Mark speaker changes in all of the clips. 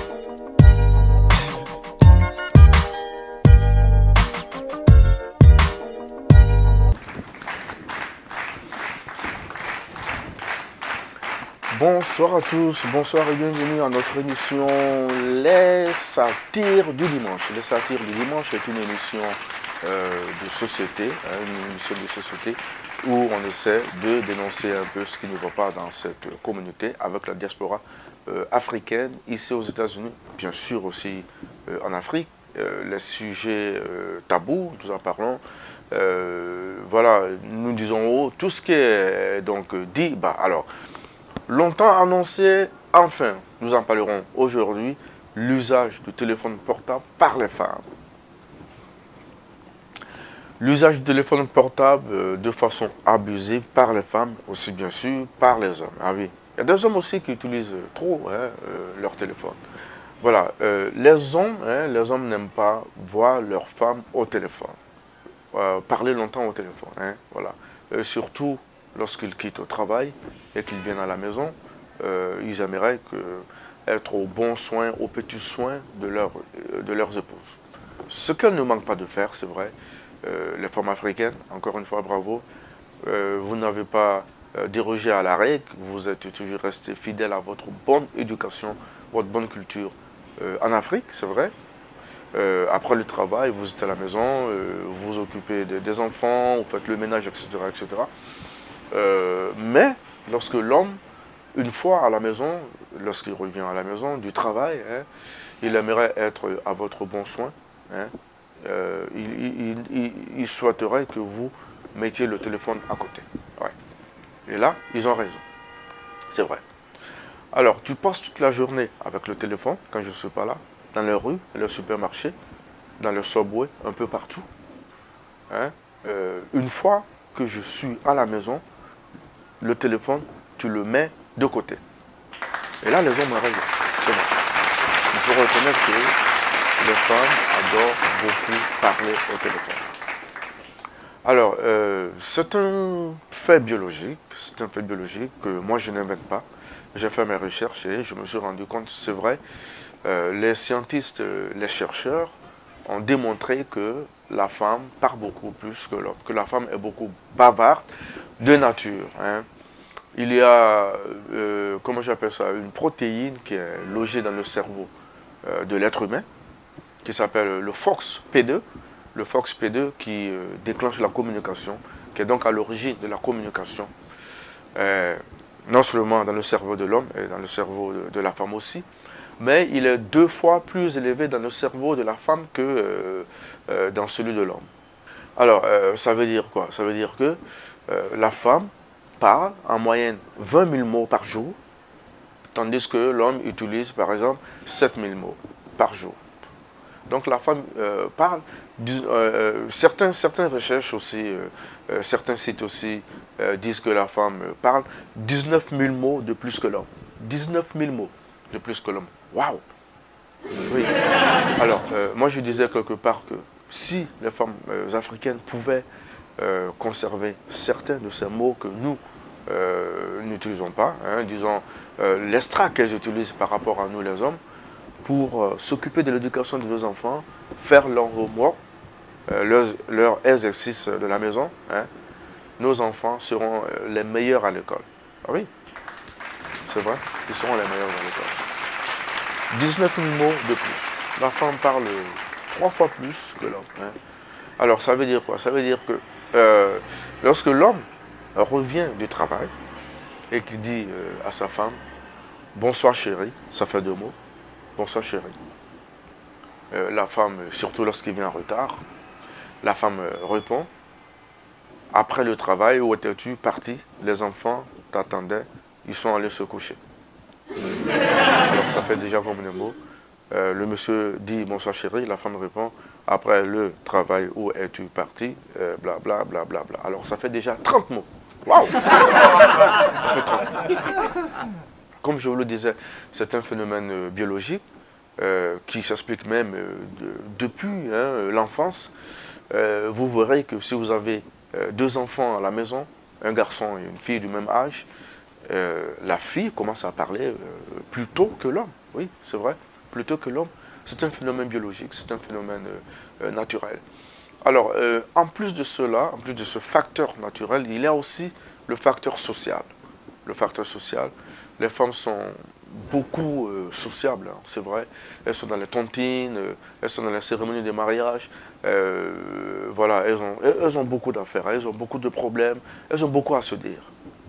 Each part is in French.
Speaker 1: Bonsoir à tous, bonsoir et bienvenue à notre émission Les Satires du Dimanche. Les Satires du Dimanche est une émission de société, une émission de société où on essaie de dénoncer un peu ce qui ne va pas dans cette communauté avec la diaspora africaine, ici aux États-Unis, bien sûr aussi en Afrique. Les sujets tabous, nous en parlons. Voilà, nous disons haut, tout ce qui est donc dit, alors, longtemps annoncé, enfin, nous en parlerons aujourd'hui, l'usage du téléphone portable par les femmes. L'usage du téléphone portable de façon abusive par les femmes, aussi bien sûr par les hommes. Ah oui, il y a des hommes aussi qui utilisent trop leur téléphone. Voilà, les hommes n'aiment pas voir leurs femmes au téléphone, parler longtemps au téléphone. Voilà, surtout lorsqu'ils quittent au travail et qu'ils viennent à la maison, ils aimeraient être au bon soin, aux petits soins de leurs épouses. Ce qu'elles ne manquent pas de faire, c'est vrai, les femmes africaines, encore une fois, bravo, vous n'avez pas dérogé à la règle, vous êtes toujours resté fidèle à votre bonne éducation, votre bonne culture en Afrique, c'est vrai. Après le travail, vous êtes à la maison, vous vous occupez des enfants, vous faites le ménage, etc. etc. Mais lorsque l'homme, une fois à la maison, lorsqu'il revient à la maison du travail, il aimerait être à votre bon soin. Il souhaiterait que vous mettiez le téléphone à côté. Ouais. Et là, ils ont raison. C'est vrai. Alors, tu passes toute la journée avec le téléphone, quand je ne suis pas là, dans les rues, les supermarchés, dans le subway, un peu partout. Une fois que je suis à la maison, le téléphone, tu le mets de côté. Et là, les hommes ont raison. C'est bon. Il faut reconnaître que les femmes adorent beaucoup parler au téléphone. Alors, c'est un fait biologique que moi je n'invente pas. J'ai fait mes recherches et je me suis rendu compte, c'est vrai, les scientifiques, les chercheurs ont démontré que la femme parle beaucoup plus que l'homme, que la femme est beaucoup bavarde de nature. Il y a, comment j'appelle ça, une protéine qui est logée dans le cerveau de l'être humain, qui s'appelle le FOXP2, le FOXP2 qui déclenche la communication, qui est donc à l'origine de la communication, non seulement dans le cerveau de l'homme et dans le cerveau de la femme aussi, mais il est 2 fois plus élevé dans le cerveau de la femme que dans celui de l'homme. Alors, ça veut dire quoi? Ça veut dire que la femme parle en moyenne 20 000 mots par jour, tandis que l'homme utilise par exemple 7 000 mots par jour. Donc la femme parle, certaines recherches aussi, certains sites aussi disent que la femme parle 19 000 mots de plus que l'homme. 19 000 mots de plus que l'homme. Waouh! Oui. Alors, moi je disais quelque part que si les femmes africaines pouvaient conserver certains de ces mots que nous n'utilisons pas, disons l'extra qu'elles utilisent par rapport à nous les hommes, pour s'occuper de l'éducation de nos enfants, faire leur homework, leur exercice de la maison, nos enfants seront les meilleurs à l'école. Ah oui, c'est vrai, ils seront les meilleurs à l'école. 19 000 mots de plus. La femme parle 3 fois plus que l'homme. Alors ça veut dire quoi? Ça veut dire que lorsque l'homme revient du travail et qu'il dit à sa femme « Bonsoir chérie », ça fait 2 mots. Bonsoir chérie. La femme, surtout lorsqu'il vient en retard, la femme répond, après le travail, où étais-tu parti? Les enfants t'attendaient, ils sont allés se coucher. Alors ça fait déjà combien de mots? Le monsieur dit bonsoir chérie, la femme répond, après le travail, où es-tu parti? Bla bla bla bla bla. Alors ça fait déjà 30 mots. Waouh! Ça fait 30 mots. Comme je vous le disais, c'est un phénomène biologique qui s'explique même depuis l'enfance. Vous verrez que si vous avez 2 enfants à la maison, un garçon et une fille du même âge, la fille commence à parler plus tôt que l'homme. Oui, c'est vrai. plutôt que l'homme, c'est un phénomène biologique, c'est un phénomène naturel. Alors, en plus de cela, en plus de ce facteur naturel, il y a aussi le facteur social. Le facteur social, les femmes sont beaucoup sociables, hein, c'est vrai. Elles sont dans les tontines, elles sont dans les cérémonies de mariage. Voilà, elles ont beaucoup d'affaires, elles ont beaucoup de problèmes, elles ont beaucoup à se dire.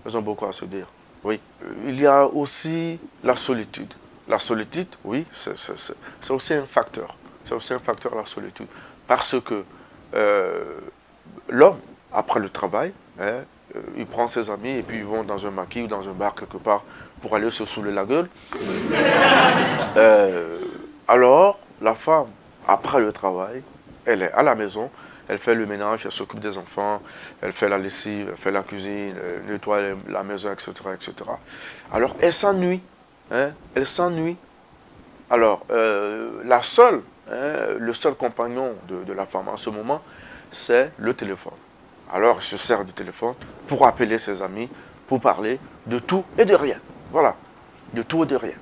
Speaker 1: Elles ont beaucoup à se dire, oui. Il y a aussi la solitude. La solitude, oui, c'est aussi un facteur. C'est aussi un facteur, la solitude. Parce que l'homme, après le travail, hein, il prend ses amis et puis ils vont dans un maquis ou dans un bar quelque part pour aller se saouler la gueule. Alors, la femme, après le travail, elle est à la maison, elle fait le ménage, elle s'occupe des enfants, elle fait la lessive, elle fait la cuisine, elle nettoie la maison, etc., etc. Alors, elle s'ennuie. Hein, elle s'ennuie. Alors, le seul compagnon de la femme en ce moment, c'est le téléphone. Alors, elle se sert du téléphone pour appeler ses amis, pour parler de tout et de rien. Voilà, de tout et de rien.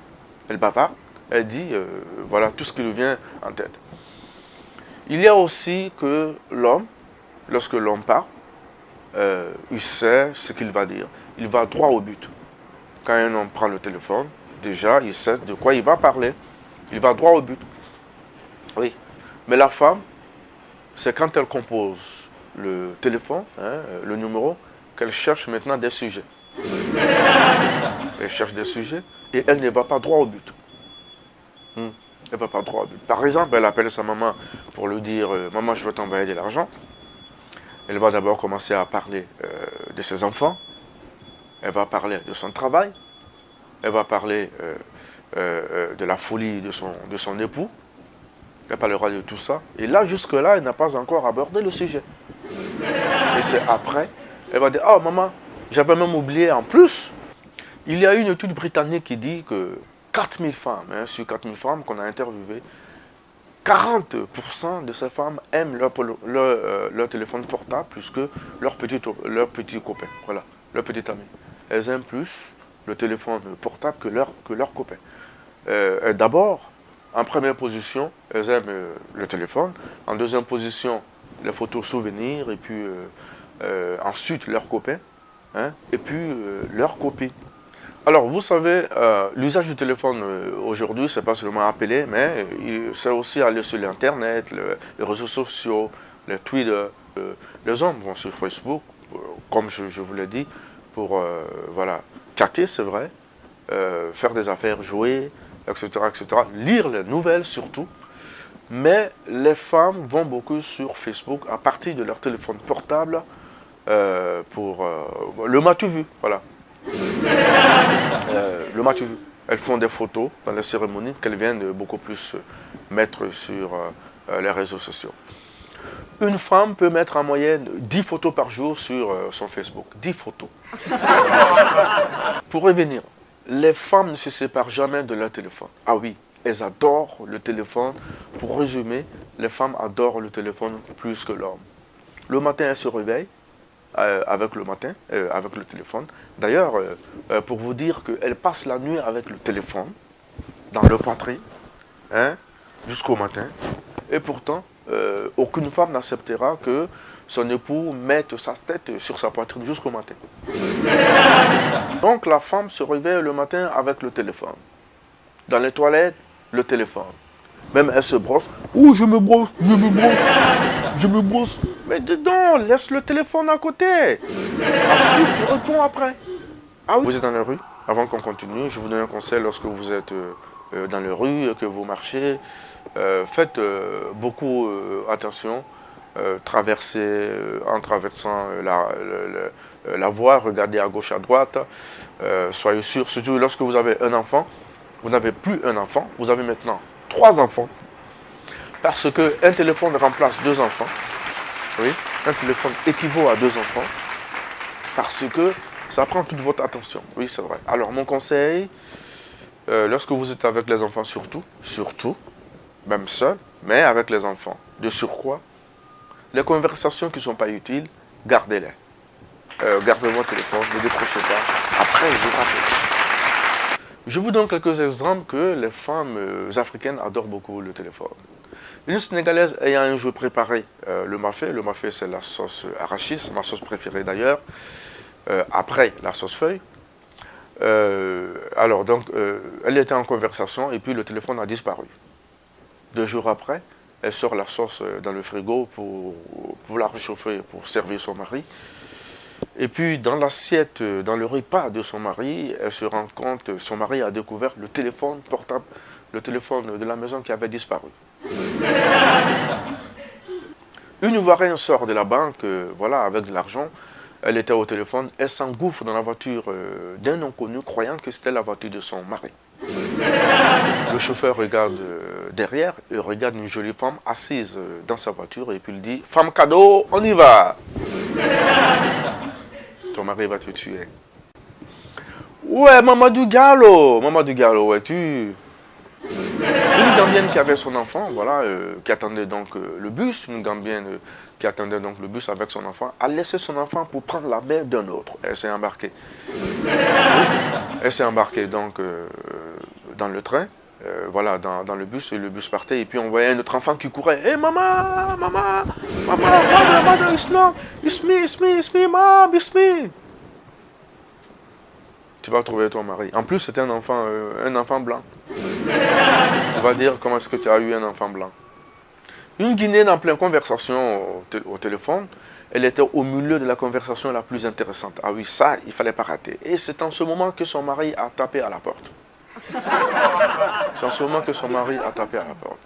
Speaker 1: Elle bavarde, elle dit, voilà, tout ce qui lui vient en tête. Il y a aussi que l'homme, lorsque l'homme parle, il sait ce qu'il va dire. Il va droit au but. Quand un homme prend le téléphone, déjà, il sait de quoi il va parler. Il va droit au but. Oui. Mais la femme, c'est quand elle compose le téléphone, hein, le numéro, qu'elle cherche maintenant des sujets. Elle cherche des sujets et elle ne va pas droit au but. Elle ne va pas droit au but. Par exemple, elle appelle sa maman pour lui dire maman, je veux t'envoyer de l'argent. Elle va d'abord commencer à parler de ses enfants. Elle va parler de son travail. Elle va parler de la folie de son époux. Elle parlera de tout ça. Et là, jusque-là, elle n'a pas encore abordé le sujet. Et c'est après, elle va dire, oh maman, j'avais même oublié en plus. Il y a une étude britannique qui dit que 4000 femmes, hein, sur 4000 femmes qu'on a interviewées, 40% de ces femmes aiment leur téléphone portable plus que leur petit copain, voilà, leur petit ami. Elles aiment plus le téléphone portable que leur copain. D'abord, en première position, elles aiment le téléphone. En deuxième position, les photos souvenirs. Et puis ensuite, leurs copains. Hein, et puis leurs copines. Alors, vous savez, l'usage du téléphone aujourd'hui, c'est pas seulement appeler, mais c'est aussi aller sur l'Internet, les réseaux sociaux, les Twitter. Les hommes vont sur Facebook, comme je vous l'ai dit, pour voilà, chatter, c'est vrai, faire des affaires, jouer, etc., etc. Lire les nouvelles surtout. Mais les femmes vont beaucoup sur Facebook à partir de leur téléphone portable pour le m'as-tu vu, voilà. Le m'as-tu vu. Elles font des photos dans les cérémonies qu'elles viennent beaucoup plus mettre sur les réseaux sociaux. Une femme peut mettre en moyenne 10 photos par jour sur son Facebook. 10 photos. Pour revenir, les femmes ne se séparent jamais de leur téléphone. Ah oui, elles adorent le téléphone. Pour résumer, les femmes adorent le téléphone plus que l'homme. Le matin, elles se réveillent avec le téléphone. D'ailleurs, pour vous dire qu'elles passent la nuit avec le téléphone dans leur poitrine, hein, jusqu'au matin. Et pourtant, aucune femme n'acceptera que son époux mette sa tête sur sa poitrine jusqu'au matin. Donc la femme se réveille le matin avec le téléphone. Dans les toilettes, le téléphone. Même elle se brosse. Oh, je me brosse, je me brosse, je me brosse. Mais dedans, laisse le téléphone à côté. Ensuite, tu réponds après. Ah oui. Vous êtes dans la rue. Avant qu'on continue, je vous donne un conseil lorsque vous êtes dans la rue, que vous marchez. Faites beaucoup attention. Traversez, en traversant la voie, regardez à gauche, à droite. Soyez sûr, surtout lorsque vous avez un enfant, vous n'avez plus un enfant, vous avez maintenant 3 enfants. Parce qu'un téléphone remplace 2 enfants. Oui, un téléphone équivaut à 2 enfants. Parce que ça prend toute votre attention. Oui, c'est vrai. Alors, mon conseil, lorsque vous êtes avec les enfants, surtout, même seul, mais avec les enfants, de surcroît, les conversations qui ne sont pas utiles, gardez-les. Gardez votre téléphone, ne décrochez pas. Après, je vous rappelle. Je vous donne quelques exemples que les femmes africaines adorent beaucoup le téléphone. Une Sénégalaise ayant un jour préparé le mafé c'est la sauce arachide, c'est ma sauce préférée d'ailleurs, après la sauce feuille. Alors donc, elle était en conversation et puis le téléphone a disparu. 2 jours après, elle sort la sauce dans le frigo pour la réchauffer, pour servir son mari. Et puis dans l'assiette, dans le repas de son mari, elle se rend compte, son mari a découvert le téléphone portable, le téléphone de la maison qui avait disparu. Une Ivoirienne sort de la banque, voilà, avec de l'argent. Elle était au téléphone, elle s'engouffre dans la voiture d'un inconnu, croyant que c'était la voiture de son mari. Le chauffeur regarde derrière et regarde une jolie femme assise dans sa voiture et puis il dit « Femme cadeau, on y va !» Ton mari va te tuer. Ouais, Mamadou Diallo, ouais, tu... Une Gambienne qui avait son enfant, voilà, qui attendait donc le bus, une Gambienne qui attendait donc le bus avec son enfant, a laissé son enfant pour prendre la mère d'un autre. Elle s'est embarquée. Elle s'est embarquée donc dans le train, voilà, dans le bus, et le bus partait, et puis on voyait un autre enfant qui courait. Hey, maman, mother, it's me, mom, it's me. Tu vas trouver ton mari. En plus, c'était un enfant blanc. Tu vas dire comment est-ce que tu as eu un enfant blanc. Une Guinéenne en pleine conversation au téléphone, elle était au milieu de la conversation la plus intéressante. Ah oui, ça, il ne fallait pas rater. Et c'est en ce moment que son mari a tapé à la porte. C'est en ce moment que son mari a tapé à la porte.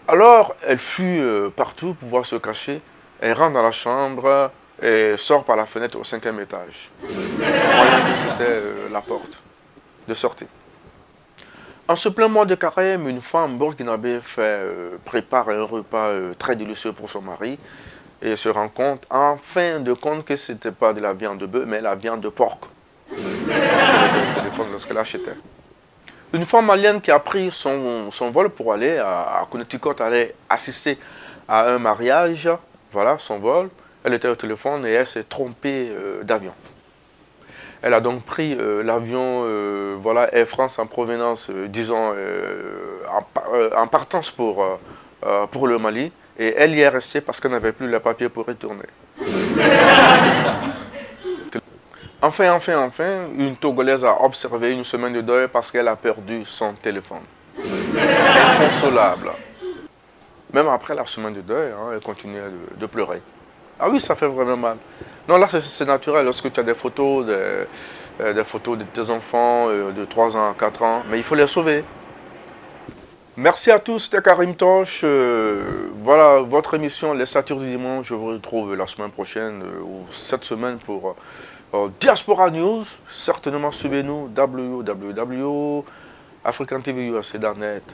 Speaker 1: Alors, elle fuit partout pour pouvoir se cacher. Elle rentre dans la chambre et sort par la fenêtre au 5e étage. Croyant que c'était la porte de sortie. En ce plein mois de carême, une femme burkinabé prépare un repas très délicieux pour son mari et se rend compte, en fin de compte, que ce n'était pas de la viande de bœuf, mais la viande de porc. Parce qu'elle était au téléphone lorsqu'elle achetait. Une femme malienne qui a pris son vol pour aller à Connecticut, aller assister à un mariage, voilà son vol, elle était au téléphone et elle s'est trompée d'avion. Elle a donc pris l'avion voilà, Air France en provenance, disons, en partance pour le Mali. Et elle y est restée parce qu'elle n'avait plus les papiers pour retourner. Enfin, une Togolaise a observé une semaine de deuil parce qu'elle a perdu son téléphone. Inconsolable. Même après la semaine de deuil, hein, elle continuait de pleurer. Ah oui, ça fait vraiment mal. Non, là, c'est naturel. Lorsque tu as des photos de tes enfants de 3 ans à 4 ans, mais il faut les sauver. Merci à tous, c'était Karim Toch. Voilà, votre émission, Les Satires du Dimanche. Je vous retrouve la semaine prochaine ou cette semaine pour Diaspora News. Certainement, suivez-nous, www.africantvUSA.net.